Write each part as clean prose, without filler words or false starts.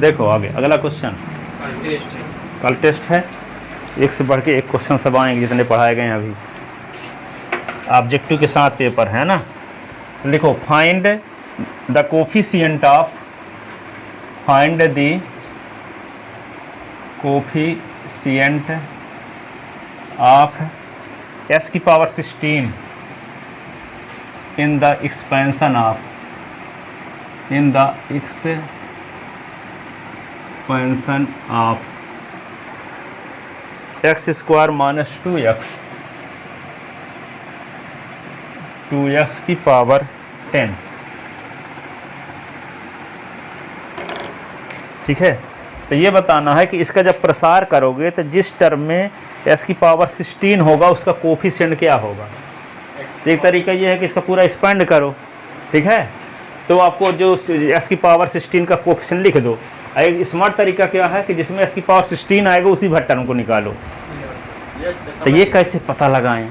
देखो आगे अगला क्वेश्चन, कल टेस्ट है, एक से बढ़ के एक क्वेश्चन सब आएंगे जितने पढ़ाए गए हैं अभी, ऑब्जेक्टिव के साथ पेपर है ना। लिखो find the coefficient of, find the coefficient of s की power 16 in the expansion of, in the expansion of x square minus 2x की पावर 10। ठीक है, तो ये बताना है कि इसका जब प्रसार करोगे तो जिस टर्म में s की पावर 16 होगा उसका कोफिशिएंट क्या होगा। एक तरीका ये है कि इसका पूरा एक्सपेंड करो, ठीक है, तो आपको जो s की पावर 16 का कोफिशिएंट लिख दो। एक स्मार्ट तरीका क्या है कि जिसमें s की पावर 16 आएगा उसी भर टर्म को निकालो। तो ये कैसे पता लगाएं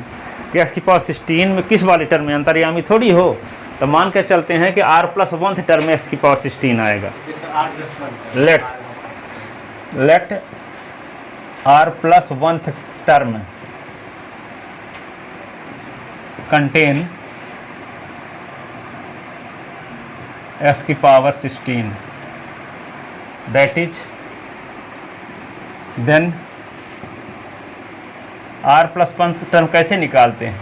कि s की पावर 16 में किस वाले टर्म में, अंतर्यामी थोड़ी हो। तो मान के चलते हैं कि r प्लस 1th टर्म में s की पावर 16 आएगा। Let r plus 1th term contain s की power 16, that is then r plus 1th term कैसे निकालते हैं,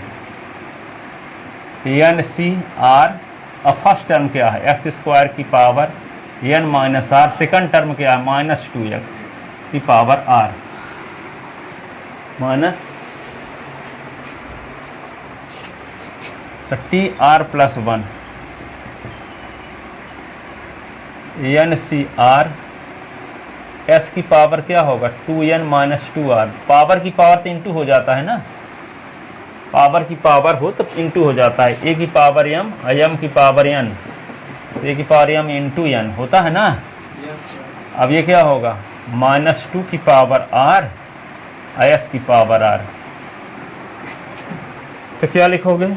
एन सी आर। अब फर्स्ट टर्म क्या है, एक्स स्क्वायर की power n minus r, second term क्या है माइनस 2x की power r minus T are plus 1 n C r, s की पावर क्या होगा 2n माइनस 2r। पावर की पावर तो इंटू हो जाता है ना, पावर की पावर हो तो इंटू हो जाता है, ए की पावर m, m की पावर n, ए की पावर m इंटू n होता है ना। अब ये क्या होगा माइनस 2 की पावर r, एस की पावर r। तो क्या लिखोगे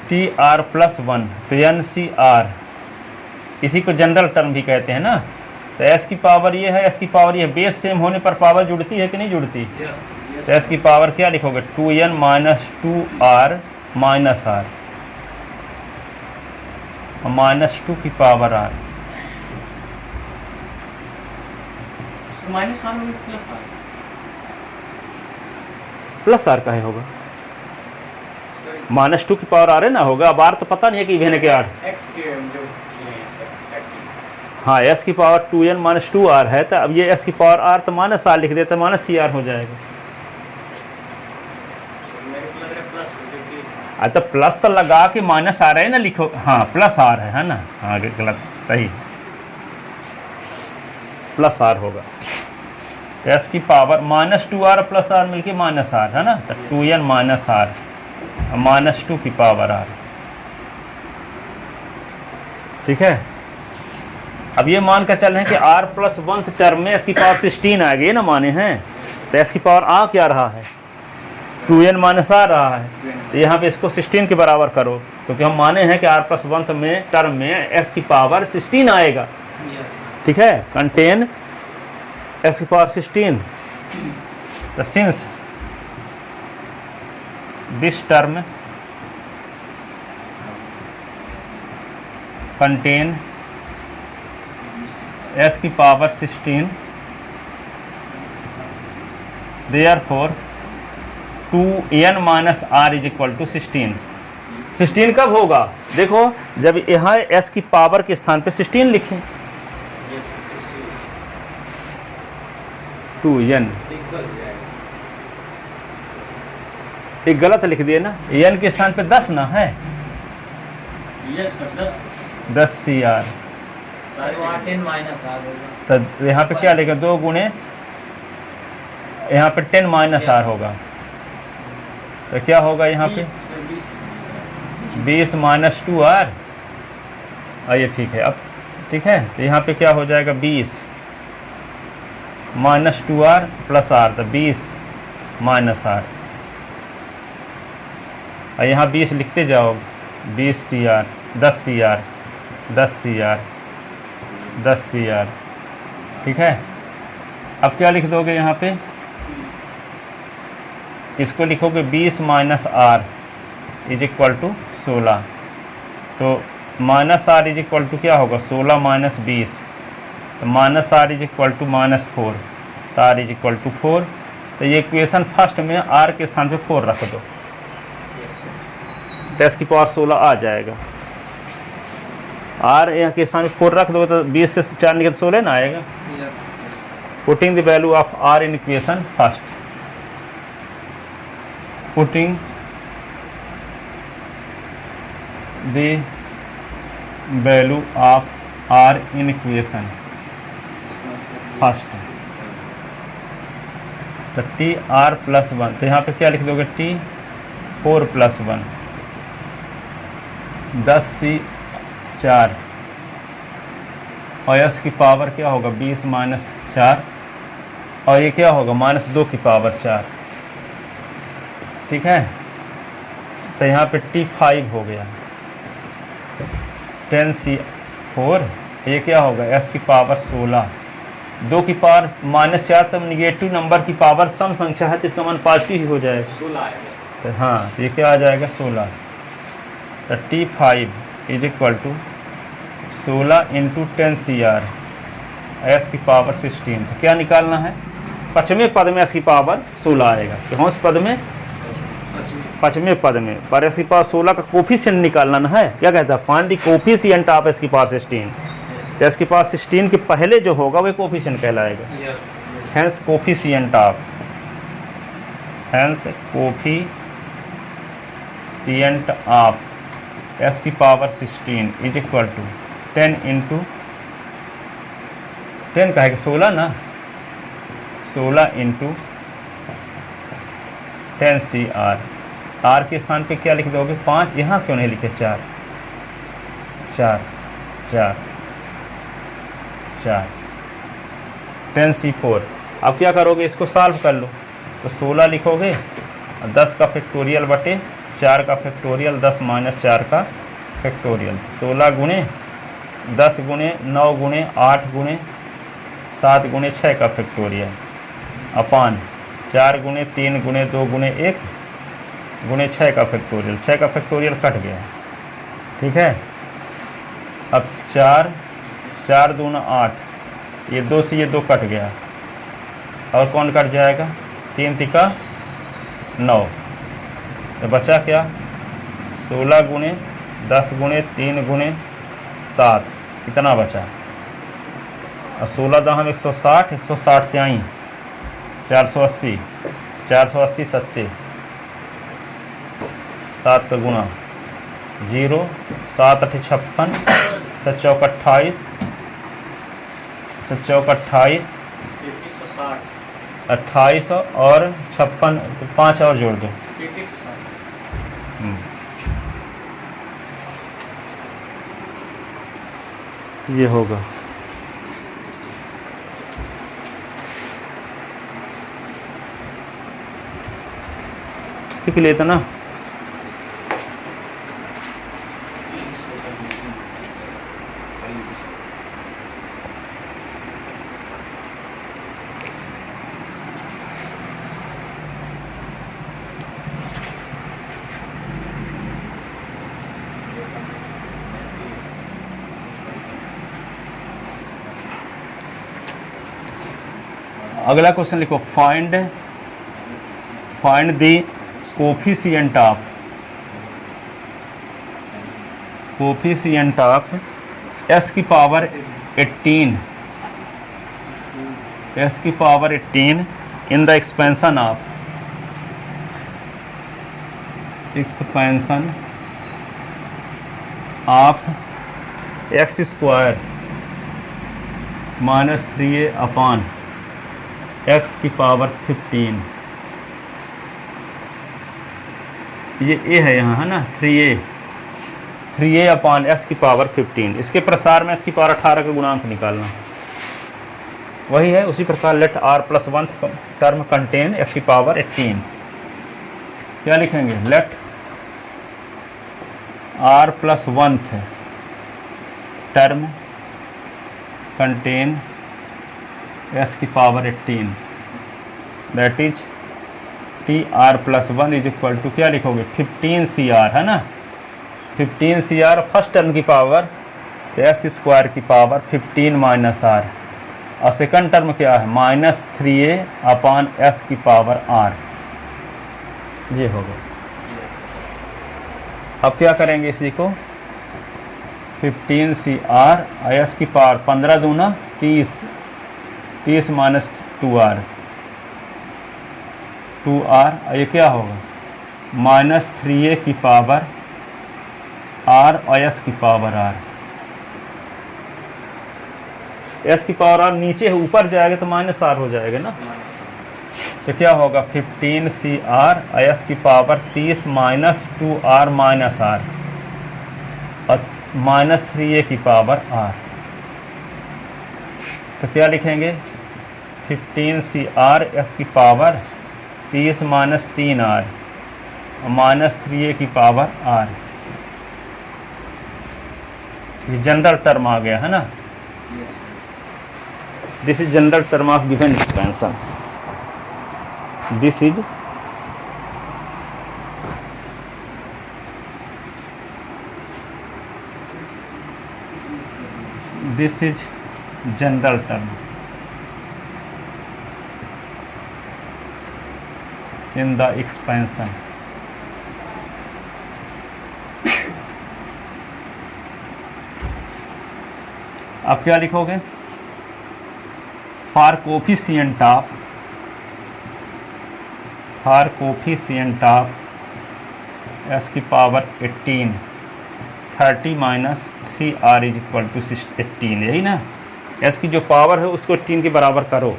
टी आर प्लस 1, तो एन सी आर, इसी को जनरल टर्म भी कहते हैं ना। तो s की पावर ये है, s की पावर ये, बेस सेम होने पर पावर जुड़ती है कि नहीं जुड़ती। तो s की पावर क्या लिखोगे 2n minus 2r minus r, minus 2 की power r minus r plus r का है होगा, माइनस 2 की पावर r है ना होगा। अब r तो पता नहीं है कि इवेन है क्या r। हाँ, s की पावर 2n माइनस 2r है, तो अब ये s की पावर r तो माइनस r लिख देते माइनस सी आर हो जाएगा। तो प्लस तो लगा के माइनस आ रहा है ना, लिखो हाँ प्लस आर है ना, हाँ गलत सही, प्लस आर होगा। तो s की power minus 2r plus r मिलके माइनस r है ना, तो 2n माइनस r माइनस 2 की पावर r। ठीक है, अब ये मान कर चल रहे हैं कि r प्लस 1th टर्म में s की पावर 16 आ गई ना माने हैं, तो s की पावर आ क्या रहा है 2n माइनस आ रहा है। तो यहाँ पे इसको 16 के बराबर करो, क्योंकि हम माने हैं कि r प्लस 1th में टर्म में s की पावर 16 आएगा। ठीक है, कंटेन s की पावर 16, तो since this term contain s की power 16, therefore 2n minus r is equal to 16। 16 कब होगा, देखो जब यहाँ s की पावर के स्थान पे 16 लिखें, 2n एक गलत लिख दिए ना, n के स्थान पे 10 ना है, 10 CR, तो यहाँ पे क्या लिखा 2 गुणे यहाँ पे 10 माइनस r होगा, तो क्या होगा यहाँ पे 20 माइनस 2r। ये ठीक है, अब ठीक है, तो यहाँ पे क्या हो जाएगा 20 माइनस 2r प्लस r, तो 20 माइनस r, और यहाँ 20 लिखते जाओ, 20 CR, 10 CR, 10 CR, 10 CR, ठीक है। अब क्या लिख दोगे यहाँ पे, इसको लिखोगे 20 minus r is equal to 16। तो minus r is equal to क्या होगा, 16 माइनस 20, तो minus r is equal to -4, तो आर इज इक्वल टू 4। तो ये इक्वेशन फर्स्ट में आर के स्थान पे 4 रख दो, 10 की पावर 16 आ जाएगा। आर यहाँ के स्थान पे 4 रख दो तो 20 से 4 निकल 16 ना आएगा। Putting the value of r in equation first, putting the value of r in equation first. तो टी आर प्लस 1, तो यहाँ पे क्या लिख दोगे, टी 4 प्लस 1, 10 सी 4, और एस की पावर क्या होगा 20 माइनस 4, और ये क्या होगा -2 की पावर 4। ठीक है। तो यहाँ पे टी 5 हो गया, 10 सी 4, ये क्या होगा एस की पावर 16, 2 की पावर -4, तब निगेटिव नंबर की पावर सम संख्या है तो इसका मान पॉजिटिव ही हो जाएगा, 16। तो हाँ, तो ये क्या आ जाएगा 16। तो T5 is equal to 16 into 10 CR, s की पावर 16। तो क्या निकालना है, पचवें पद में एस की पावर 16 आएगा, कौन से पद में, पचवें पद में। पर एस की पावर 16 का कोफिशिएंट निकालना है, क्या कहता है, find the coefficient of S की पावर 16। तो एस की पावर 16 के पहले जो होगा वह कोफिशिएंट कहलाएगा। Hence coefficient of, hence coefficient of S की power 16 is equal to 10 into 10 का है 16 ना, 16 इंटू 10 CR। आर के स्थान पे क्या लिख दोगे 5, यहाँ क्यों नहीं लिखे 4, 4 4 4, 10 C4। अब क्या करोगे, इसको सॉल्व कर लो। तो 16 लिखोगे, 10 का फैक्टोरियल बटे 4 का फैक्टोरियल, 10 माइनस 4 का फैक्टोरियल। 16 गुणे 10 गुणे 9 गुणे 8 गुणे 7 गुणे 6 का फैक्टोरियल, अपान 4 गुणे 3 गुणे 2 गुणे 1 गुणे 6 का फैक्टोरियल। 6 का फैक्टोरियल कट गया, ठीक है। अब 4 4 दूना 8, ये 2 से ये 2 कट गया, और कौन कट जाएगा, 3 तिका 9, तो बचा क्या, 16 गुणे 10 गुणे 3 गुणे 7, कितना बचा, और 16 दाम 160, 160 त्याई 480, 480 सत्ते 7 का गुना 0, 7 8 56, 7 चौक 28, 7 चौक 28, 28 और 56, 5 और जोड़ दो, ये होगा। लिख लेता ना, अगला क्वेश्चन लिखो, find the coefficient of S की पावर 18, एस की power 18 in the expansion of x square -3a upon x की पावर 15। ये ए है यहाँ, है ना, 3a अपान एक्स की पावर 15। इसके प्रसार में एक्स की पावर 18 का गुणांक निकालना वही है। उसी प्रकार let r plus 1 term contain X की पावर 18। क्या लिखेंगे, let r plus 1 term contain S की power 18 that is T are plus 1 is equal to क्या लिखोगे 15 सी आर है ना, 15 सी आर फर्स्ट टर्म की पावर तो एस स्क्वायर की पावर 15 माइनस आर, और सेकंड टर्म क्या है -3a अपॉन एस की पावर आर, ये हो गया। अब क्या करेंगे इसी को 15 सी आर एस की पावर 15 दूना 30, 30 माइनस 2r, 2r ये क्या होगा -3a की पावर r और s की पावर r, s की पावर r नीचे ऊपर जाएगा तो -r हो जाएगा ना, तो क्या होगा 15 सी आर एस की power 30 minus 2r minus r और -3a की पावर r, तो क्या लिखेंगे 15 सी आर एस की पावर 30 माइनस 3r और -3a की पावर r, ये जनरल टर्म आ गया है ना, this is general term of given expansion, this is general term in the expansion. अब क्या लिखोगे फॉर कोफिशिएंट ऑफ एस की power 18 30 minus 3r is equal to 18, यही ना, एस की जो पावर है उसको 18 के बराबर करो,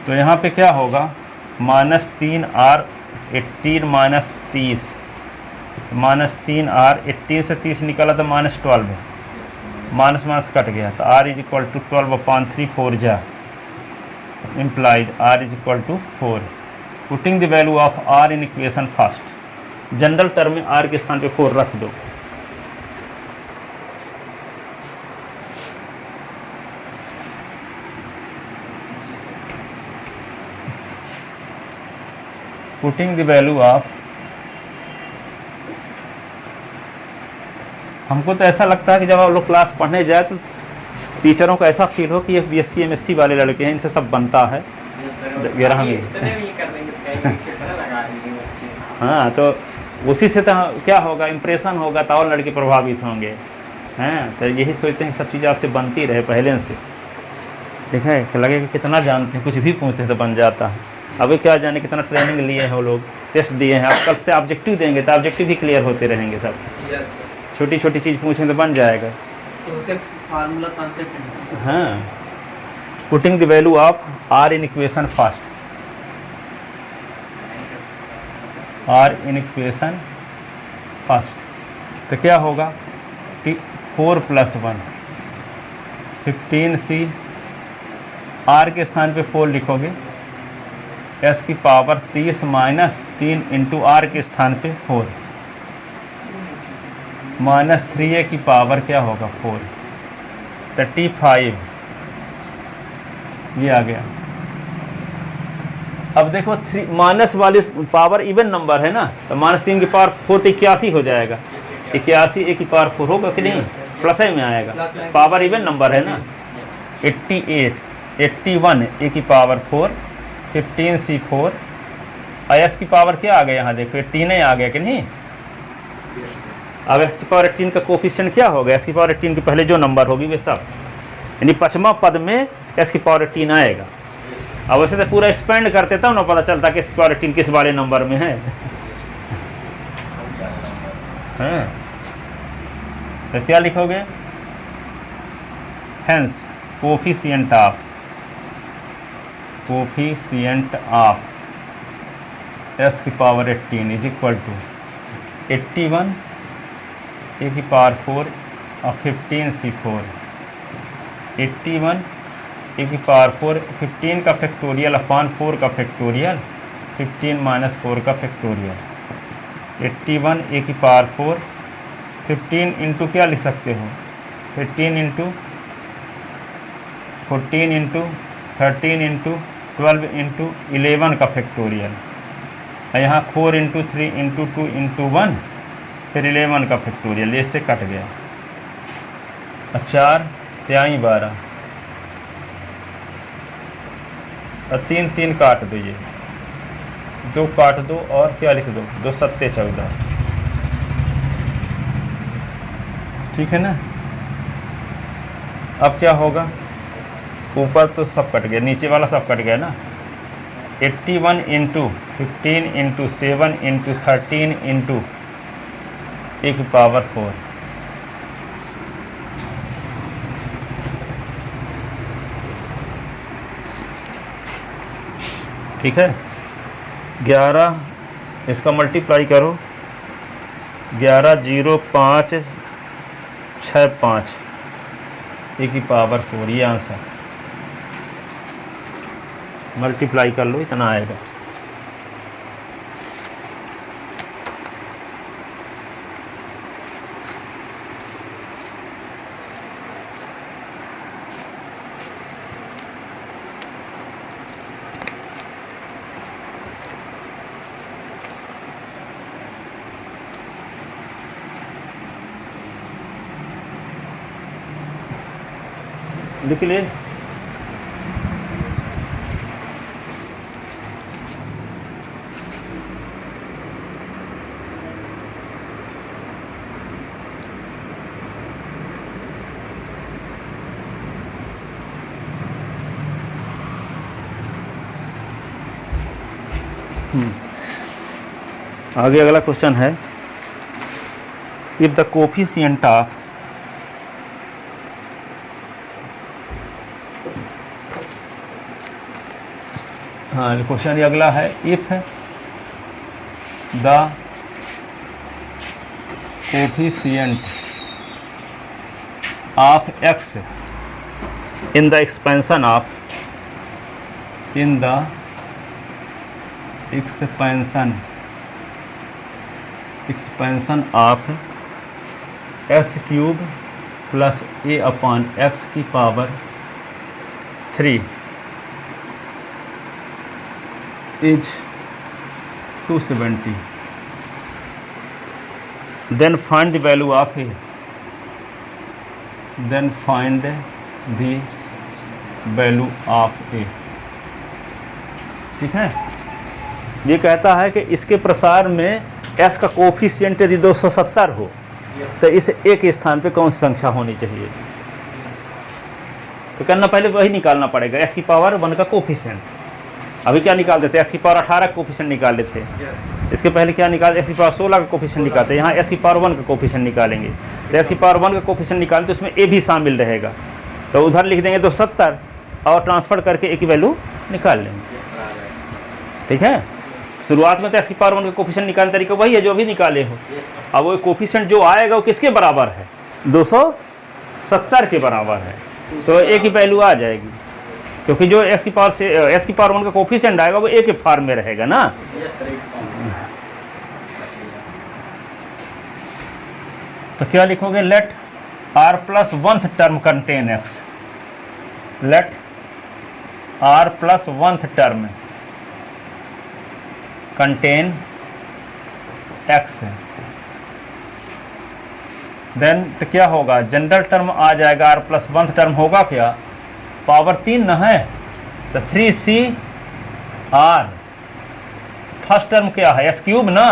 तो यहाँ पे क्या होगा -3r 18 माइनस 30, -3r 18 से 30 निकला तो -12 है, माइनस कट गया तो r इज इक्वल टू 12/3 4 जा implies r is equal to 4, putting the value of r in equation first, general term में r के स्थान पे 4 रख दो, पुटिंग द वैल्यू ऑफ, हमको तो ऐसा लगता है कि जब आप लोग क्लास पढ़ने जाए तो टीचरों को ऐसा फील हो कि ये BSc MSc वाले लड़के हैं, इनसे सब बनता है 11वीं में। हाँ, तो उसी से तो क्या होगा इम्प्रेशन होगा तो और लड़के प्रभावित होंगे, हैं, तो यही सोचते हैं सब चीज़ें आपसे बनती रहे पहले से, ठीक है, कि लगे कि कितना जानते हैं, कुछ भी पूछते हैं तो बन जाता है। अभी क्या जाने कितना ट्रेनिंग लिए हैं वो लोग, टेस्ट दिए हैं, अब कल से ऑब्जेक्टिव देंगे तो ऑब्जेक्टिव भी क्लियर होते रहेंगे सब, छोटी छोटी चीज़ पूछें तो बन जाएगा, तो उसे फार्मूला कॉन्सेप्ट, हाँ, putting the value of r in equation first, r in equation first, तो क्या होगा 4 + 1 15 सी, आर के स्थान पे 4 लिखोगे, एस की पावर 30 माइनस 3 इंटू आर के स्थान पे 4, -3a की पावर क्या होगा 4, 35, ये आ गया। अब देखो माइनस वाली पावर इवन नंबर है ना, तो -3 की पावर 4 तो 81 हो जाएगा, 81 a की पावर 4 होगा कि नहीं, प्लस में आएगा, पावर इवन नंबर है ना, 88 81 a की पावर 4 15 सी 4, एस की पावर क्या आ गया यहाँ देखो 18 आ गया कि नहीं, अब एस की पावर 18 का कोफिशिएंट क्या होगा, एस की पावर 18 के पहले जो नंबर होगी वे सब, यानी 5वां पद में एस की पावर 18 आएगा। अब वैसे तो पूरा एक्सपेंड करते तब ना पता चलता कि एस की पावर 18 किस वाले नंबर में है, हाँ, तो क्या लिखोगे, हेंस कोफिशिएंट ऑफ एस की power 18 is equal to 81 a की पावर 4 और 15 सी 4, 81 a की पावर 4, 15 का फैक्टोरियल अपॉन 4 का फैक्टोरियल, 15 माइनस 4 का फैक्टोरियल, 81 a की पावर 4, 15 इंटू क्या लिख सकते हो 15 इंटू 14 इंटू 13 इंटू 12 इंटू 11 का फैक्टोरियल, यहाँ 4 इंटू 3 इंटू 2 इंटू 1, फिर 11 का फैक्टोरियल, इससे कट गया। और 4 3 12 और 3 3 काट दो, ये 2 काट दो और क्या लिख दो, 2 7 14, ठीक है ना। अब क्या होगा, ऊपर तो सब कट गया, नीचे वाला सब कट गया ना। 81 into 15 into 7 into 13 into e की पावर 4, ठीक है। 11 इसका मल्टीप्लाई करो, 11 0 5 6 5 e की पावर 4, ये आंसर मल्टीप्लाई कर लो, इतना आएगा। लिख लिए। आगे अगला क्वेश्चन है, if the coefficient of question अगला है, if the coefficient of x in the expansion of expansion of x cube plus a upon x की power 3 is 270, then find the value of a, then find the value of a, ठीक है। ये कहता है कि इसके प्रसार में s का कोफिशिएंट यदि 270 हो तो इस a के स्थान पे कौन सी संख्या होनी चाहिए। तो करना पहले वही निकालना पड़ेगा, s की पावर 1 का कोफिशिएंट। अभी क्या निकाल देते हैं, s की पावर 18 का कोफिशिएंट निकाल देते हैं। इसके पहले क्या निकाल, s की पावर 16 का कोफिशिएंट निकालते हैं। यहाँ s की पावर 1 का कोफिशिएंट निकालेंगे, तो s की पावर 1 का कोफिशिएंट निकालें तो उसमें a भी शामिल रहेगा, तो उधर लिख देंगे 270 और ट्रांसफर करके a की वैल्यू निकाल लेंगे, ठीक है। शुरुआत में तो s की पावर 1 का कोफिशिएंट निकालने तरीका वही है जो अभी निकाले हो। अब वो कोफिशिएंट जो आएगा वो किसके बराबर है, 270 के बराबर है, तो a की वैल्यू आ जाएगी, क्योंकि जो s की पावर 1 का कोफिशिएंट आएगा वो a के फॉर्म में रहेगा ना। तो क्या लिखोगे, let r plus 1th term contain x, let r plus 1th term contain x, then तो क्या होगा, जनरल टर्म आ जाएगा, r प्लस 1th टर्म होगा क्या, पावर 3 ना है, तो 3cr, फर्स्ट टर्म क्या है s क्यूब ना,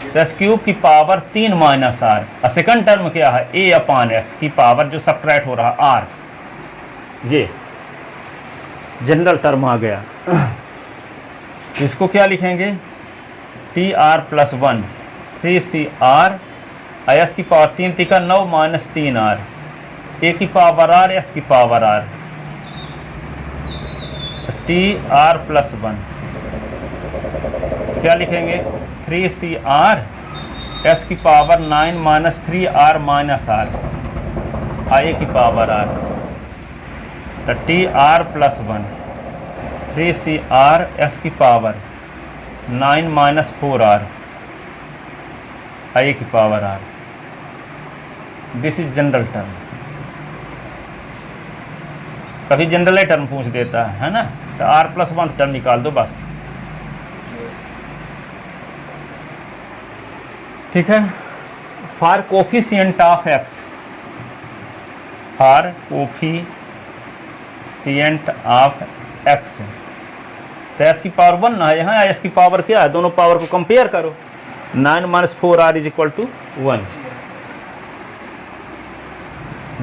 तो s क्यूब की पावर 3 माइनस r, और सेकंड टर्म क्या है a अपान s की पावर जो सब्ट्रैक्ट हो रहा r, ये जनरल टर्म आ गया। इसको क्या लिखेंगे, tr प्लस 1 3cr, s की पावर 3 3 9 माइनस 3r, a की पावर r, s की पावर r, tr प्लस 1 क्या लिखेंगे, 3cr, s की power 9 minus 3r minus r, a की पावर r, तो tr प्लस 1 3cr, s की पावर 9 माइनस 4r, a की power r, this is general term. कभी general term पूछ देता है ना, तो r+1 टर्म निकाल दो बस। ठीक है। For coefficient of x, for coefficient of x, तो s की पावर 1 ना है यहाँ, s की पावर क्या है, दोनों पावर को कंपेयर करो। 9 - 4r = 1,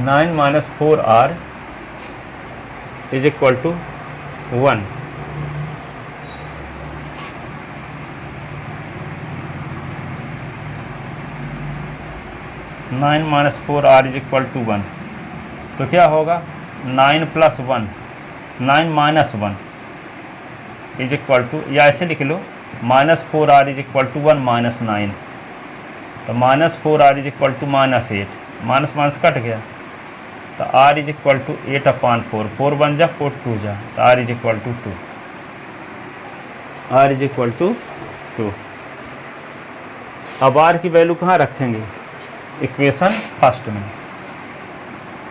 9 - 4r = 1। Nine minus 4r = 1, तो क्या होगा 9 + 1, 9 - 1 = या ऐसे लिख लो -4r = 1 - 9, तो -4r = -8, माइनस माइनस कट गया, तो r = 8/4, 4 1 जा 4 2 जा, तो r = 2, r = 2। अब r की वैल्यू कहाँ रखेंगे, इक्वेशन फर्स्ट में,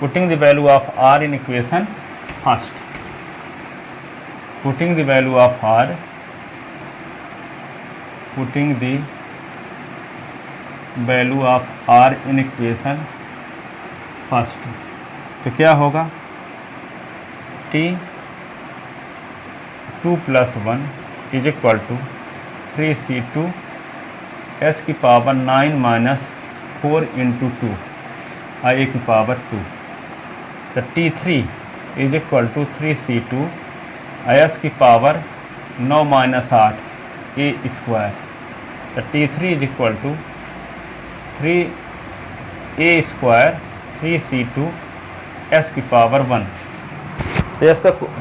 putting the value of r in equation first, putting the value of r, putting the value of r in equation first, तो क्या होगा t 2 + 1 = 3c2 s की पावर 9 - 4 × 2 i की पावर 2, तो t3 = 3c2 s की power 9 - 8 a², तो t3 = 3a² 3c2 s की power 1, तो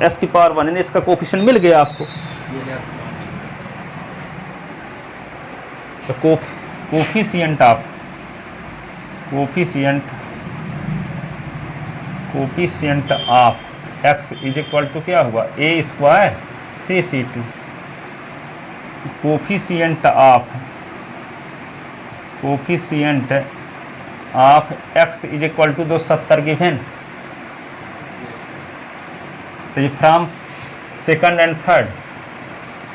s की पावर 1 यानी इसका कोफिशिएंट मिल गया आपको। तो कोफिशिएंट ऑफ x = क्या हुआ a² 3c2, coefficient of x = 270 given, तो ये from second and third,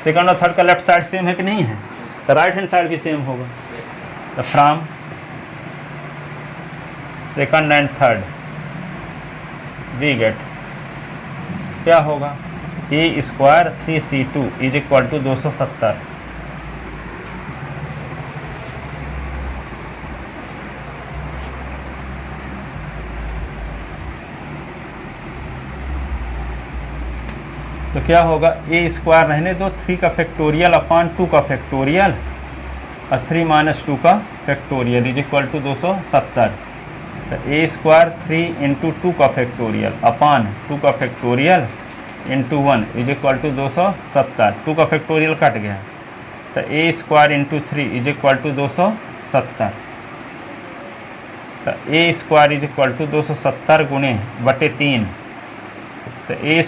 second और थर्ड का लेफ्ट साइड सेम है कि नहीं है, तो राइट हैंड साइड भी सेम होगा, तो from second and third we get क्या होगा a² 3c2 = 270, तो क्या होगा a² रहने दो, 3 का फैक्टोरियल अपॉन 2 का फैक्टोरियल और 3 - 2 का फैक्टोरियल = 270, तो a² 3 × 2 का फैक्टोरियल अपॉन 2 का फैक्टोरियल × 1 = 270, 2 का फैक्टोरियल कट गया, तो a² × 3 = 270, तो a² = 270 गुणे बटे 3, तो a²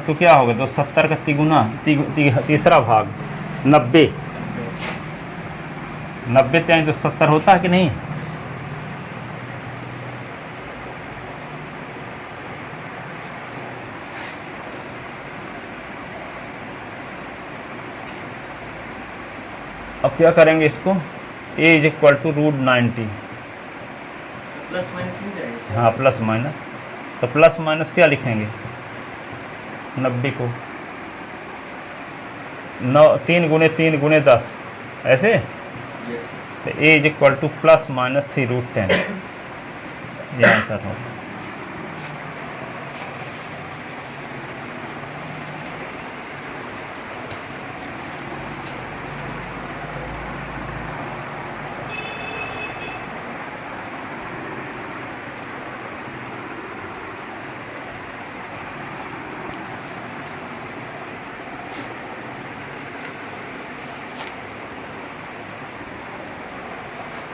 = क्या होगा 270 का तिगुना, तीसरा भाग 90, 90 त्यानी 270 होता है कि नहीं। अब क्या करेंगे इसको, a = √90, प्लस माइनस नहीं जाएगा, हाँ प्लस माइनस, तो प्लस माइनस क्या लिखेंगे 90 को 3 × 3 × 10 ऐसे, तो a = ± 3√10, ये आंसर होगा।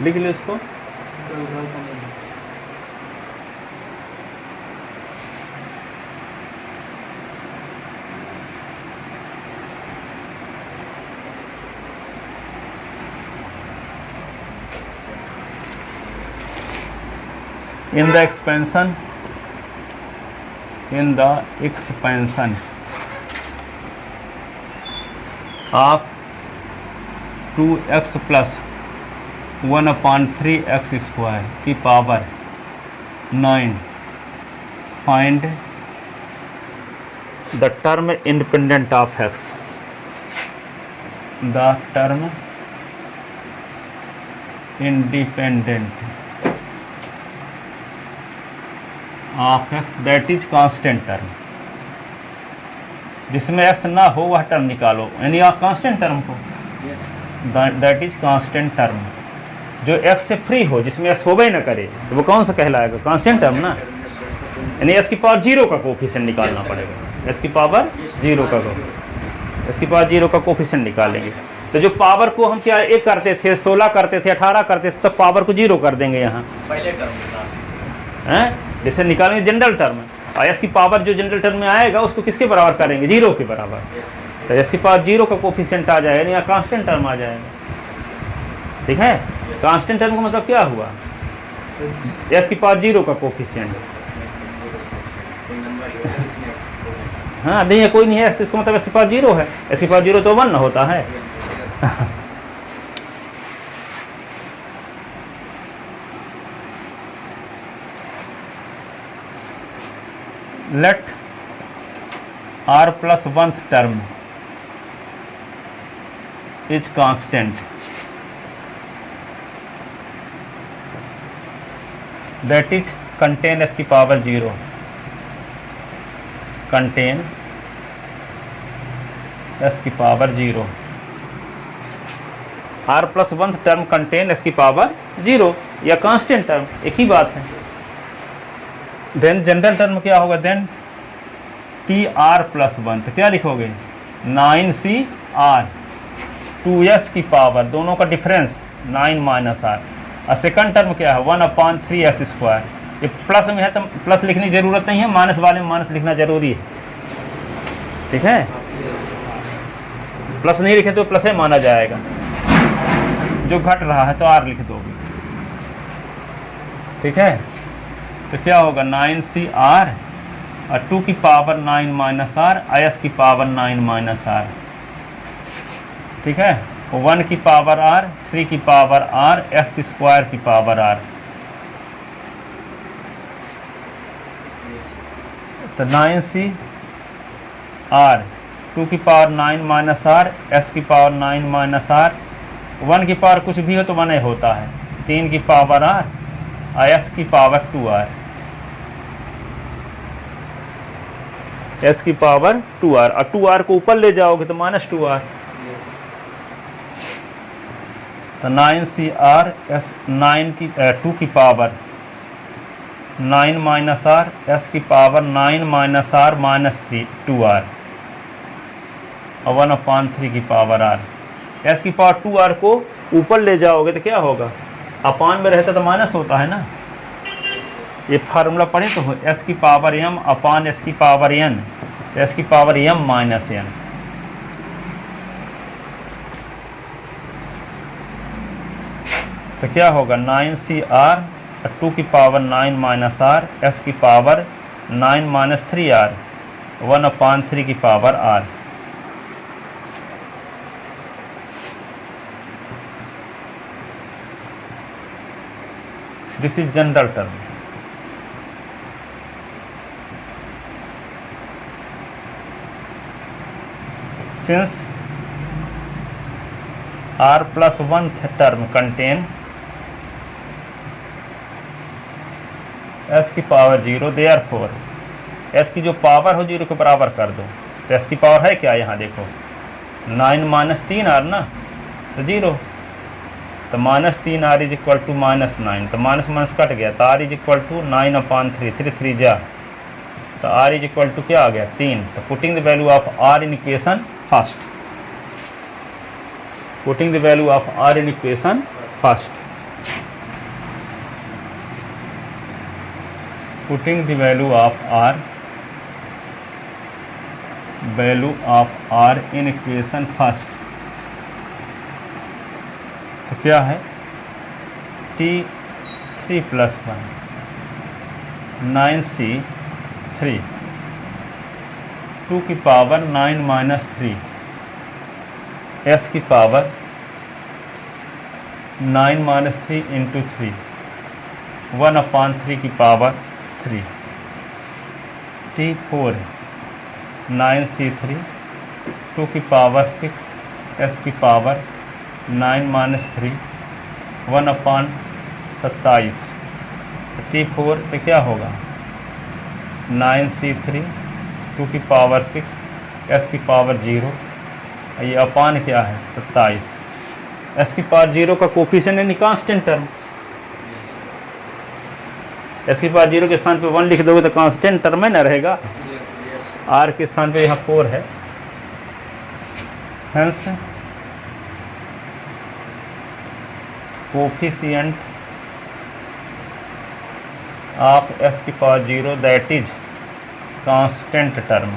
लिख लो इसको, in the expansion in the expansion of 2x plus 1/3 x square की power 9 find the term independent of x, the term independent of x that is constant term, जिसमें x ना हो वह टर्म निकालो, यानी आप कांस्टेंट टर्म को, that is constant term, जो x से फ्री हो, जिसमें x होबे ना करे, तो वो कौन सा कहलाएगा? कांस्टेंट टर्म ना, यानी x की पावर 0 का कोफिशिएंट निकालना पड़ेगा, x की पावर 0 का x की पावर 0 का कोफिशिएंट निकालेंगे। तो जो पावर को हम क्या एक करते थे, 16 करते थे, 18 करते थे, तब पावर को 0 कर देंगे यहाँ, पहले टर्म हैं, जैसे निकालेंगे जनरल टर्म, और एस की पावर जो जनरल टर्म में आएगा उसको किसके बराबर करेंगे? 0 के बराबर, तो एस की पावर 0 का कोफिशिएंट आ जाएगा, या कांस्टेंट टर्म आ जाएगा। ठीक है, कांस्टेंट टर्म का मतलब क्या हुआ? एस की पावर 0 का कोफिशिएंट। हाँ नहीं है, कोई नहीं है, इसका मतलब एस की पावर 0 है, एस की पावर 0 तो 1 होता है। let r plus 1th term is constant, that is contain s की पावर 0, contain s की power 0, r plus 1th term contain s की पावर 0 या कांस्टेंट टर्म एक ही बात है। देन जनरल टर्म क्या होगा? देन टी आर प्लस 1, तो क्या लिखोगे? 9CR 2s की पावर, दोनों का डिफरेंस 9 माइनस आर, और सेकंड टर्म क्या है? 1/3s square. ये प्लस में है तो प्लस लिखने की जरूरत नहीं है, माइनस वाले में माइनस लिखना जरूरी है। ठीक है, प्लस नहीं लिखे तो प्लस है माना जाएगा, जो घट रहा है तो आर लिख दोगे। ठीक है, तो क्या होगा? 9CR और 2 की पावर 9 माइनस आर, s की पावर 9 माइनस आर। ठीक है, 1 की पावर r, 3 की पावर r, x स्क्वायर की पावर r। तो 9CR 2 की पावर 9 माइनस आर, s की पावर 9 माइनस आर, 1 की पावर कुछ भी हो तो 1 होता है, 3 की पावर r, s की पावर 2r, s की पावर 2r, और 2r को ऊपर ले जाओगे तो -2r। तो 9CR s 2 की पावर 9 माइनस आर, s की power 9 minus r minus 2r, और 1/3 की पावर r। s की पावर 2r को ऊपर ले जाओगे तो क्या होगा? अपान में रहता तो माइनस होता है ना, ये फार्मूला पढ़े तो हो, s की पावर m अपान s की पावर n, तो s की पावर m माइनस n। तो क्या होगा? 9CR 2 की पावर 9 माइनस आर, s की पावर 9 माइनस 3r, 1/3 की power r। This is general term. Since r plus 1th term contain s की पावर 0, therefore s की जो पावर हो 0 के बराबर कर दो। तो s की पावर है क्या? यहाँ देखो 9 माइनस 3r ना, तो 0, तो -3r इज इक्वल टू -9, तो माइनस माइनस कट गया, तो r इज इक्वल टू 9/3, 3 3 जा, तो r इज इक्वल टू क्या आ गया? 3। तो putting the value of r in equation first, putting the value of r in equation first, putting the value of r in equation first. तो क्या है? t3 + 1 9c3 2 की power 9 minus 3 s की power 9 minus 3 into 3 1/3 की power 3 T4 9C3 2 की power 6 s की power 9 minus 3 1/27 तो T4 पे क्या होगा 9C3 2 की पावर 6 s की पावर 0 ये अपान क्या है 27 s की पावर 0 का कोफिशिएंट यानी कांस्टेंट टर्म s की पावर 0 के स्थान पे 1 लिख दोगे तो कांस्टेंट टर्म में ना रहेगा r के स्थान पे यहाँ 4 है हेंस कोफिशिएंट ऑफ s की power 0 that is constant term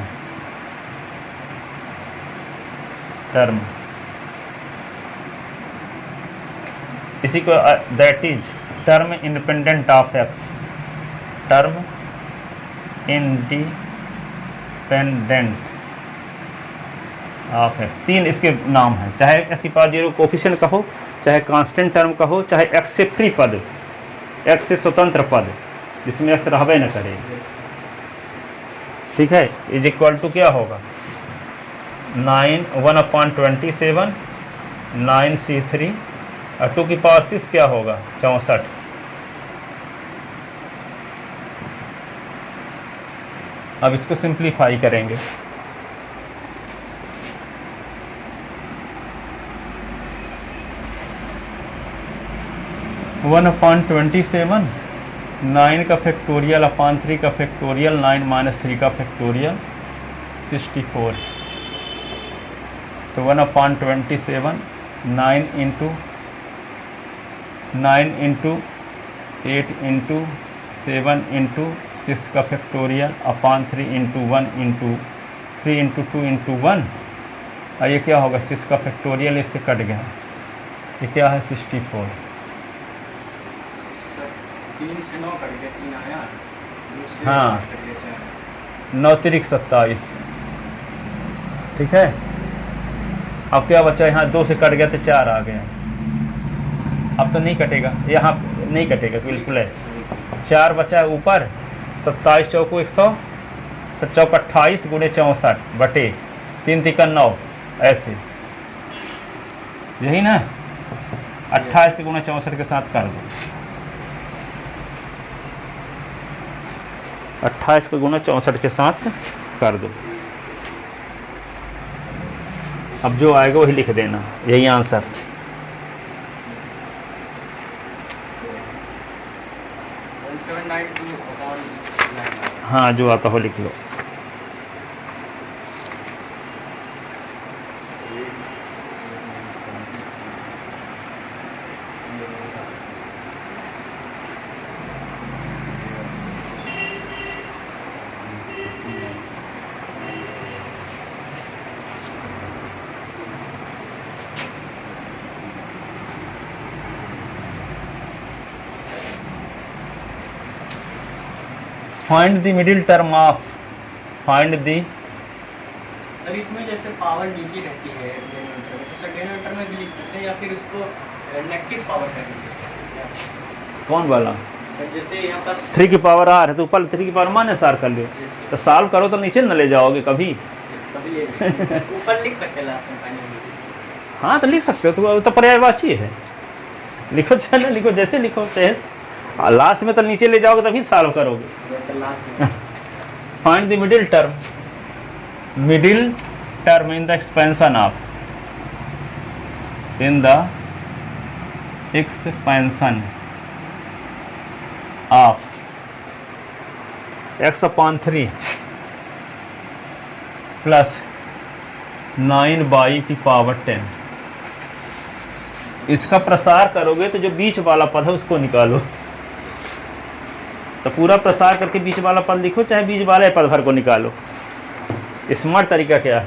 इसी को that is term independent of x term independent of x 3 इसके नाम हैं चाहे s की पावर 0 कोफिशिएंट कहो चाहे कांस्टेंट टर्म कहो चाहे x से फ्री पद x से स्वतंत्र पद जिसमें x रहबे न करे ठीक है इज इक्वल टू क्या होगा 1/27 9C3 और 2 की पावर 6 क्या होगा 64 अब इसको सिंप्लीफाई करेंगे वन अपॉन 27 9 का फैक्टोरियल अपॉन 3 का फैक्टोरियल 9 माइनस 3 का फैक्टोरियल 64 तो 1/27 9 इंटू 8 इंटू 7 इंटू 6 का factorial upon 3 into 1 into 3 into 2 into 1 और ये क्या होगा 6 का फैक्टोरियल इससे कट गया ये क्या है 64 3 से 9 कट गया 3 आया हाँ 9 तिरिक 27 ठीक है अब क्या बचा यहाँ 2 से कट गया तो 4 आ गया अब तो नहीं कटेगा यहाँ नहीं कटेगा बिल्कुल है 4 बचा है ऊपर 27 चौको 100 चौक 28 गुणे 64 बटे 3 तिका 9 ऐसे यही ना 28 के गुणे 64 के साथ कर दो 28 का गुना 64 के साथ कर दो अब जो आएगा वही लिख देना यही आंसर हाँ जो आता हो लिख लो find the middle term of find the sir इसमें जैसे पावर नीचे रहती है डिनोमिनेटर में तो सर डिनोमिनेटर में भी लिख सकते हैं या फिर उसको नेगेटिव पावर करके लिख सकते हैं कौन वाला सर जैसे यहाँ पास 3 की पावर r है तो ऊपर 3 की पावर माइनस r कर लो तो सॉल्व करो तो नीचे न ले जाओगे कभी ऊपर लिख सकते हैं लास्ट में फाइनली हाँ तो लिख सकते हो तो पर्यायवाची है लिखो चाहे ना लिखो जैसे लिखो तेज लास्ट में तो नीचे ले जाओगे तभी सॉल्व करोगे जैसे लास्ट में find the middle term in the expansion of x/3 plus 9/10 इसका प्रसार करोगे तो जो बीच वाला पद है उसको निकालो तो पूरा प्रसार करके बीच वाला पद लिखो चाहे बीच वाले पद भर को निकालो स्मार्ट तरीका क्या है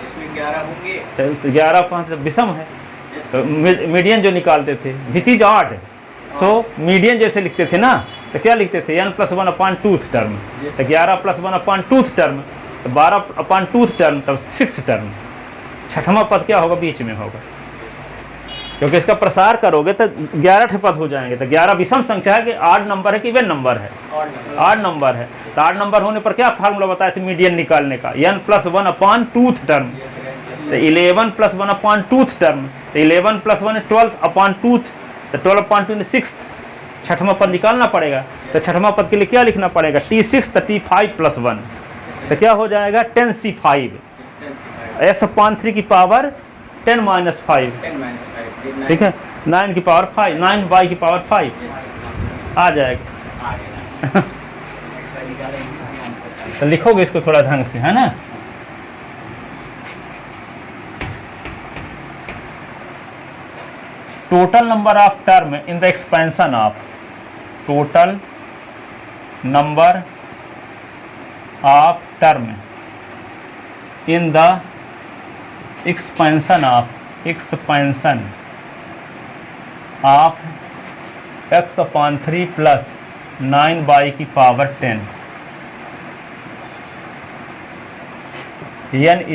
इसमें 11 होंगे तो 11 5 विषम है तो मीडियन जो निकालते थे which is odd so median जैसे लिखते थे ना तो क्या लिखते थे n+1/2 टर्म तो 11 + 1/2 टर्म तो 12/2 टर्म, तब 6 टर्म। छठवां पद क्या होगा? बीच में होगा, क्योंकि इसका प्रसार करोगे तो 11 पद हो जाएंगे। तो 11 विषम संख्या है कि ऑड नंबर है कि इवन नंबर है? ऑड नंबर है। तो ऑड नंबर होने पर क्या फार्मूला बताया था मीडियन निकालने का? n+1/2 term. तो 11 + 1/2 टर्म, तो 11 + 1 12/2, तो 12/2 6, छठवां पद निकालना पड़ेगा। तो छठवां पद के लिए क्या लिखना पड़ेगा? T6, तो T5 + 1, तो क्या हो जाएगा? 10C5, S/3 की पावर 10-5, ठीक है, 9 की पावर 5, 9 की पावर 5 आ जाएगा। तो लिखोगे इसको थोड़ा ढंग से, है ना? Total number of term in the expansion of, total number of term in the expansion of x/3 + 9 की पावर 10, n =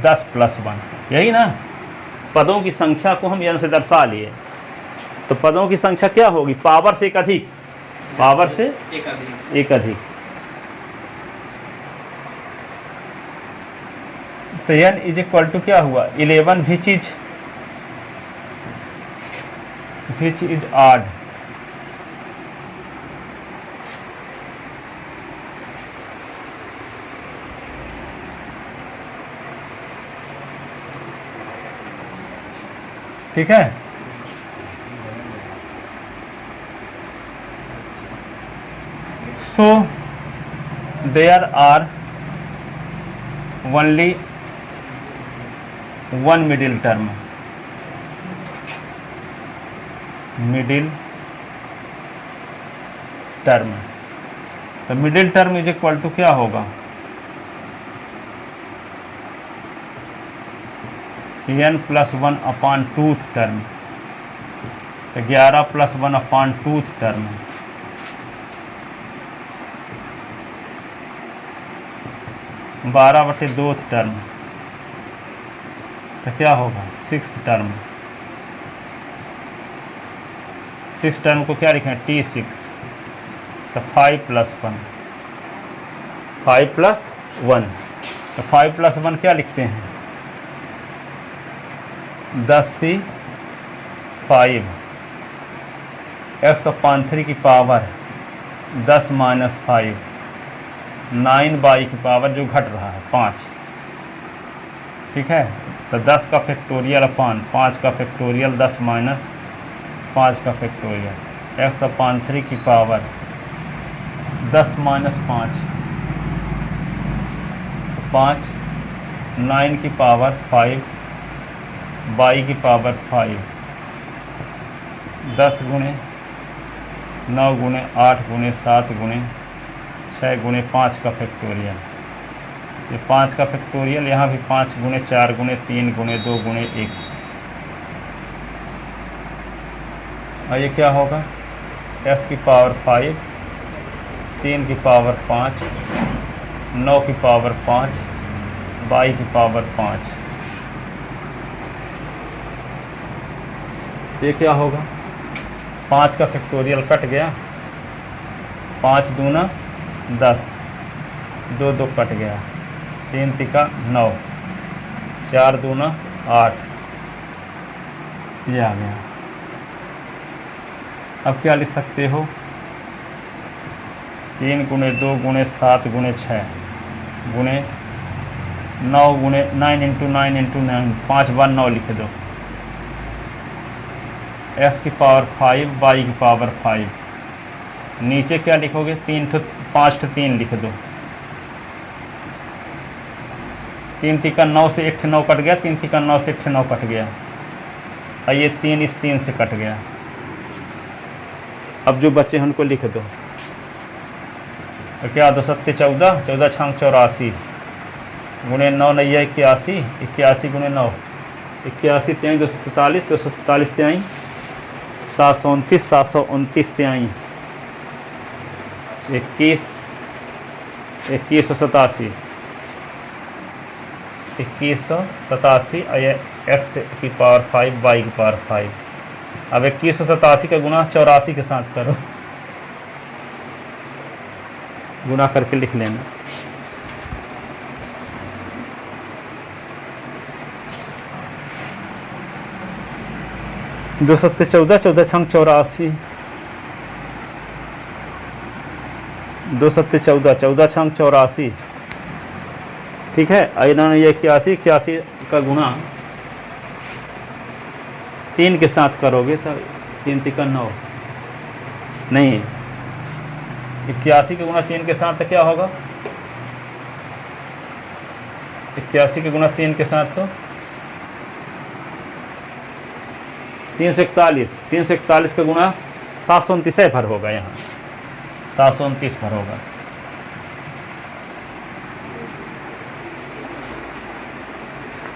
10 + 1। यही ना, पदों की संख्या को हम n से दर्शा लिए। तो पदों की संख्या क्या होगी? पावर से एक अधिक, पावर से एक अधिक। तो n = क्या हुआ? 11 which is odd, ठीक है। So there are only one middle term, तो मिडिल टर्म = क्या होगा? n+1/2 टर्म, तो 11 + 1/2 टर्म, 12/2 टर्म, तो क्या होगा? 6 टर्म। 6 टर्म को क्या लिखें? T6, तो 5 + 1, 5 + 1, तो 5 + 1 क्या लिखते हैं? 10C5, x/3 की पावर 10 - 5, 9 की पावर जो घट रहा है 5, ठीक है। तो 10 का फैक्टोरियल अपान 5 का फैक्टोरियल 10 - 5 का फैक्टोरियल, x/3 की पावर 10 - 5, 5, 9 की पावर 5, y की पावर 5, 10 × 9 × 8 × 7 × 6 × 5 का फैक्टोरियल, ये 5 का फैक्टोरियल, यहाँ भी 5 × 4 × 3 × 2 × 1, और ये क्या होगा? s की पावर 5, 3 की पावर 5, 9 की पावर 5, y की पावर 5, ये क्या होगा? 5 का फैक्टोरियल कट गया, 5 दूना 10, 2 2 कट गया, 3 तिका 9, 4 दूना 8, ये आ गया। अब क्या लिख सकते हो? 3 × 2 × 7 × 6 × 9 × 9 × 9 × 9, 5 बार 9 लिख दो, s की पावर 5, y की पावर 5, नीचे क्या लिखोगे? 5 3 लिख दो, 3 तिका 9 से 1 9 कट गया, 3 तिका 9 से 1 9 कट गया, और ये 3 इस 3 से कट गया। अब जो बचे हैं उनको लिख दो, तो क्या 2 7 14, 14 6 84, गुणे 9 9 81, 81 × 9, 81 23 243, 243 23 729, 729 23 21, 2187, 2187 x की पावर 5 y की पावर 5। अब 2187 का गुणा 84 के साथ करो, गुणा करके लिख लेना। दो सत्ते 14, 14 छंग 84, 2 सत्ते 14, 14 छंग 84, ठीक है। इन्होंने ये 81 का गुणा 3 के साथ करोगे तो 3 तिका 9, नहीं 81 के गुणा 3 के साथ तो क्या होगा, 81 के गुणा 3 के साथ तो 341, 341 का गुणा 729 पर होगा, यहाँ 729 पर होगा।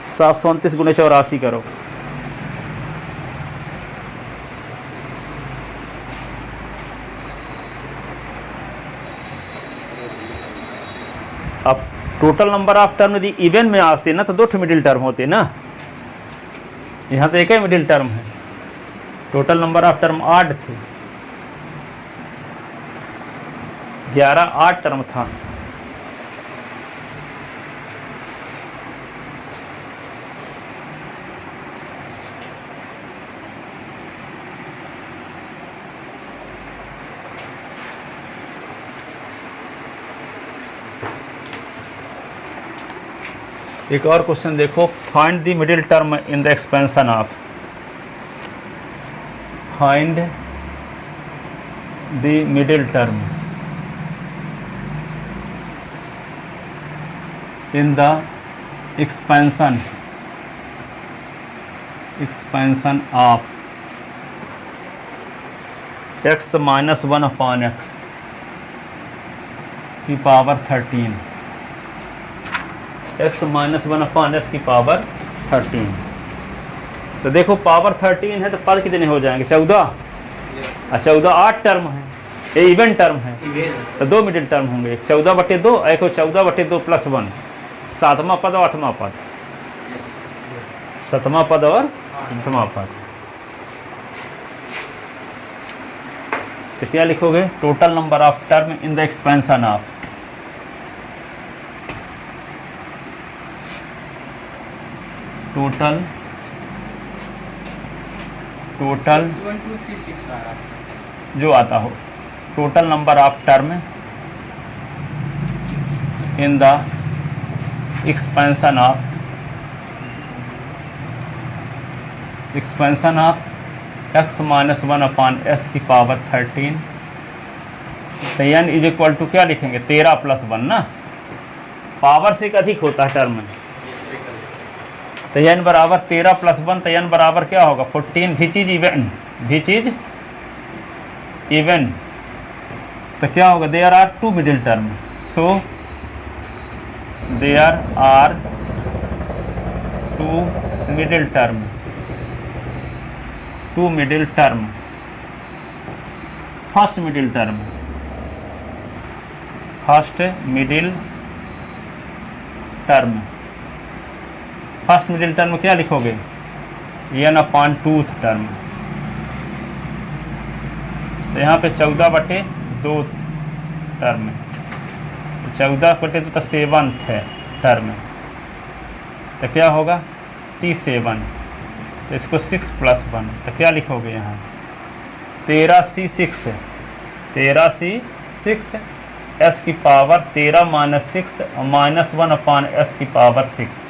सात सौ 29 गुणे 84 करो, अब टोटल नंबर ऑफ टर्म यदि इवन में आते ना तो 2 मिडिल टर्म होते ना, यहाँ तो एक ही मिडिल टर्म है। टोटल नंबर ऑफ टर्म 8 थे, 11 8 टर्म था। एक और क्वेश्चन देखो, find the middle term in the expansion of, find the middle term in the expansion of x minus 1 upon x की power 13, x minus 1 upon x की power 13। तो देखो power 13 है तो पद कितने हो जाएंगे, 14। 14 8 टर्म है, ये इवेंट टर्म है तो 2 मिडिल टर्म होंगे, 14/2, एक 14/2 प्लस 1, 7वां पद और 8वां पद, 7वां पद और 8वां पद। तो क्या लिखोगे, total number of term in the expansion of, total 1 2 3 6 आ रहा है जो आता हो, total number of term in the expansion of x minus 1 upon s की पावर 13। तो n इज इक्वल टू क्या लिखेंगे, 13 प्लस 1 ना, पावर से अधिक होता है टर्म में। तो n बराबर 13 प्लस 1, तो n बराबर क्या होगा 14, विच इज इवन। तो क्या होगा, there are 2 middle term, so there are 2 middle term, 2 middle term. First middle term, first middle term, first middle term क्या लिखोगे, n अपॉन 2th टर्म। तो यहाँ पे 14/2 टर्म, 14/2 तो 7th है टर्म, तो क्या होगा T7, तो इसको 6 प्लस 1, तो क्या लिखोगे यहाँ 13C6, 13C6 s की power 13 minus 6 minus 1 upon s की पावर 6।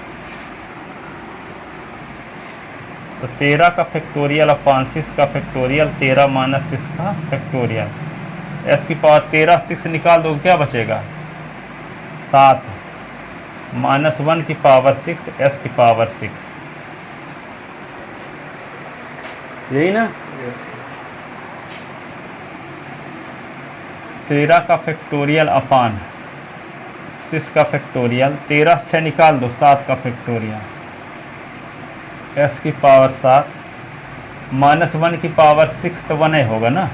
तो 13 का फैक्टोरियल अपॉन 6 का फैक्टोरियल, 13 माइनस 6 का फैक्टोरियल, s की पावर 13 6 निकाल दो क्या बचेगा 7, माइनस 1 की पावर 6 s की पावर 6, यही ना। 13 का फैक्टोरियल अपॉन 6 का फैक्टोरियल, 13 से निकाल दो 7 का फैक्टोरियल, s की पावर 7, माइनस 1 की पावर 6 तो 1 ही होगा ना,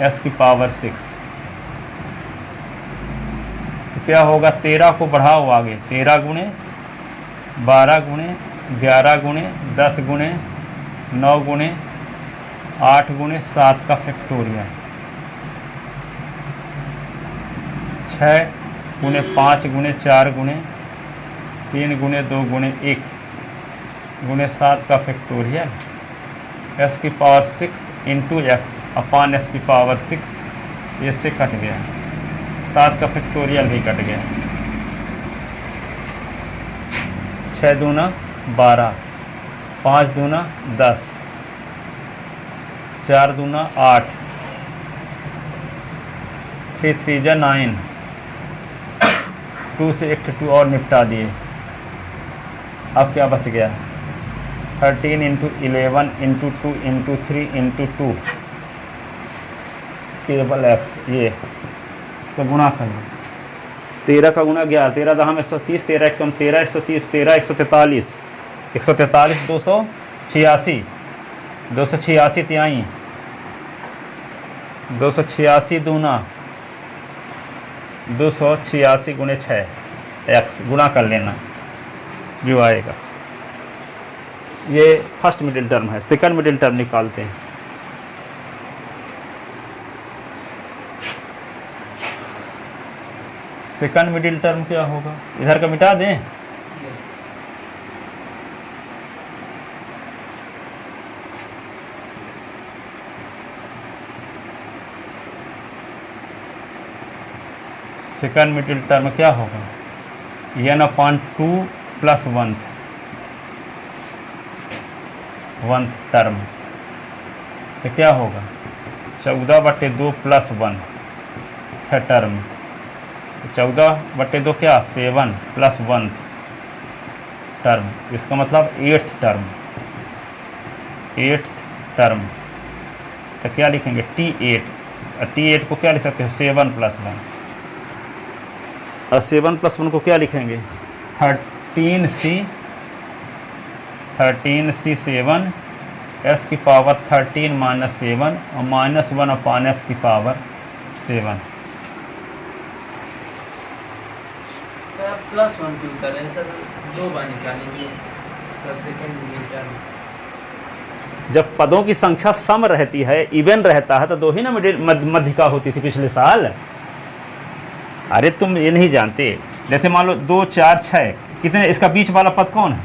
s की पावर 6। तो क्या होगा, 13 को बढ़ाओ आगे, 13 गुणे 12 गुणे 11 गुणे 10 गुणे 9 गुणे 8 गुणे 7 का फैक्टोरियल, 6 गुणे 5 गुणे 4 गुणे 3 गुणे 2 गुणे 1 गुणे 7 का फैक्टोरियल, एस की पावर 6 इंटू एक्स अपान एस की पावर 6, ये से कट गया, 7 का फैक्टोरियल भी कट गया। 6 दूना 12, 5 दूना 10, 4 दूना 8, 3 3 जा 9, 2 से एक 2 और निपटा दिए। अब क्या बच गया? 13 इंटू 11 इंटू 2 इंटू 3 इंटू 2 केवल एक्स, ये इसका गुणा कर लो। 13 का गुणा 11, 13 दहम 130, 13 एकम 13, 130, 13 143, 143 286, 286 तिहाई, 286 दूना 286 गुणे 6 एक्स, गुणा कर लेना जो आएगा। ये फर्स्ट मिडिल टर्म है। सेकंड मिडिल टर्म निकालते हैं। सेकंड मिडिल टर्म क्या होगा? इधर का मिटा दें। सेकंड मिडिल टर्म क्या होगा? n upon 2 plus 1th term, तो क्या होगा? 14/2 प्लस 1 है टर्म, 14/2 क्या? 7 प्लस 1th टर्म, इसका मतलब 8th टर्म। तो क्या लिखेंगे? T8, और T8 को क्या लिख सकते हो? 7 प्लस 1, और 7 प्लस 1 को क्या लिखेंगे? 13C 7, एस की पावर 13 माइनस 7 और माइनस 1 अपॉन एस की पावर 7। सर आप +1 क्यों कर रहे हैं सर? 2 बार निकालेंगे सर सेकंड मिडिल टर्म। जब पदों की संख्या सम रहती है, इवन रहता है, तो 2 ही ना मध्यिका होती थी पिछले साल। अरे तुम ये नहीं जानते, जैसे मान लो 2 4 6 कितने, इसका बीच वाला पद कौन है?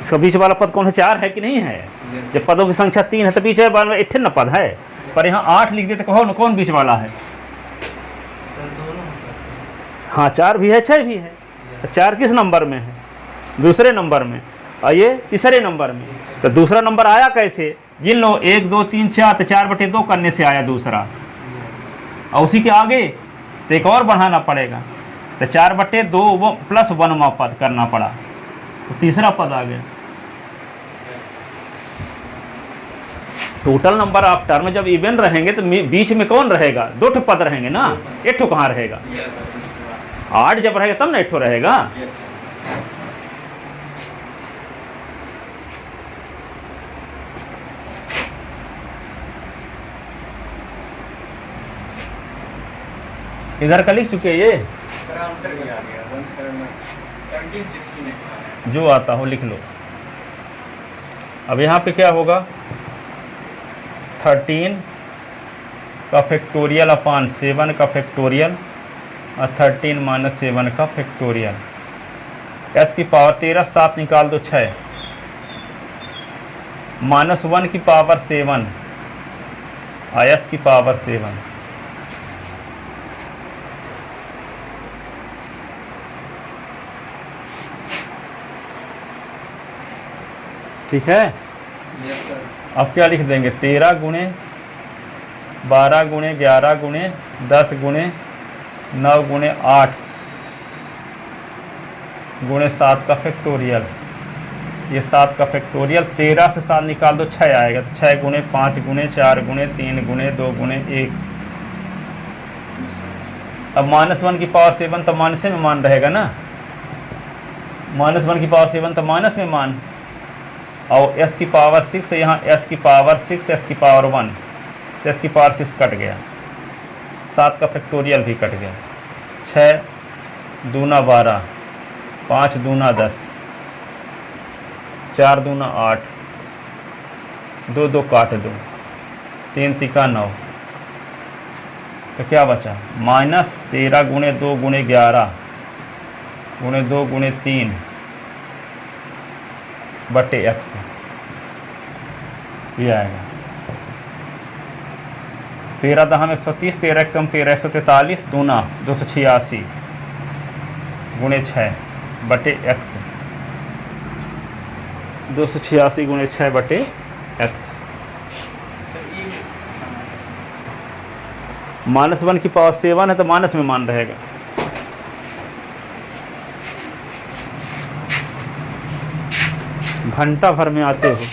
इसका बीच वाला पद कौन है? 4 है कि नहीं है? जब पदों की संख्या 3 है तो बीच वाला 18 पद है, पर यहाँ 8 लिख देते, कहो कौन बीच वाला है? सर दोनों हो सकते हैं। हाँ, 4 भी है 6 भी है। तो 4 किस नंबर में है? दूसरे नंबर में, और ये तीसरे नंबर में। तो दूसरा नंबर आया कैसे? गिन लो 1 2 3 4, तो 4/2 करने से आया दूसरा, और उसी के आगे तो एक और बढ़ाना पड़ेगा, तो 4/2 प्लस 1वां पद करना पड़ा, तो तीसरा पद आ गया। टोटल नंबर ऑफ टर्म जब इवन रहेंगे तो बीच में कौन रहेगा? 2 पद रहेंगे ना, 1 कहाँ रहेगा? 8 जब रहेगा तब ना 1 रहेगा। इधर का लिख चुके ये, सर आंसर भी आ गया 17 16 एक्स आ रहा है। जो आता हो लिख लो। अब यहाँ पे क्या होगा? 13 का फैक्टोरियल अपान 7 का फैक्टोरियल और 13 माइनस 7 का फैक्टोरियल, एस की पावर 13, 7 निकाल दो 6, माइनस 1 की पावर 7 और एस की पावर 7। ठीक है। Yes sir. अब क्या लिख देंगे? 13 गुणे 12 गुणे 11 गुणे 10 गुणे 9 गुणे 8 गुणे 7 का फैक्टोरियल। ये 7 का फैक्टोरियल, 13 से 7 निकाल दो 6 आएगा, तो 6 गुणे 5 गुणे 4 गुणे 3 गुणे 2 गुणे 1। अब -1 की पावर 7 तो माइनस में मान रहेगा ना, -1 की पावर 7 तो माइनस में मान, और s की पावर 6 है यहाँ, s की पावर 6, s की पावर 1, तो s की पावर 6 कट गया, 7 का फैक्टोरियल भी कट गया। 6 दूना 12, 5 दूना 10, 4 दूना 8, 2 2 काट दो, 3 तिका 9, तो क्या बचा -13 गुणे 2 गुणे 11 गुणे 2 गुणे 3 बटे x, ये आएगा 13 दहा में 130, 13 कम 13 143, दूना 286 गुणे 6 बटे x, 286 गुणे 6 बटे x। -1 की पावर 7 है तो माइनस में मान रहेगा। घंटा भर में आते हो।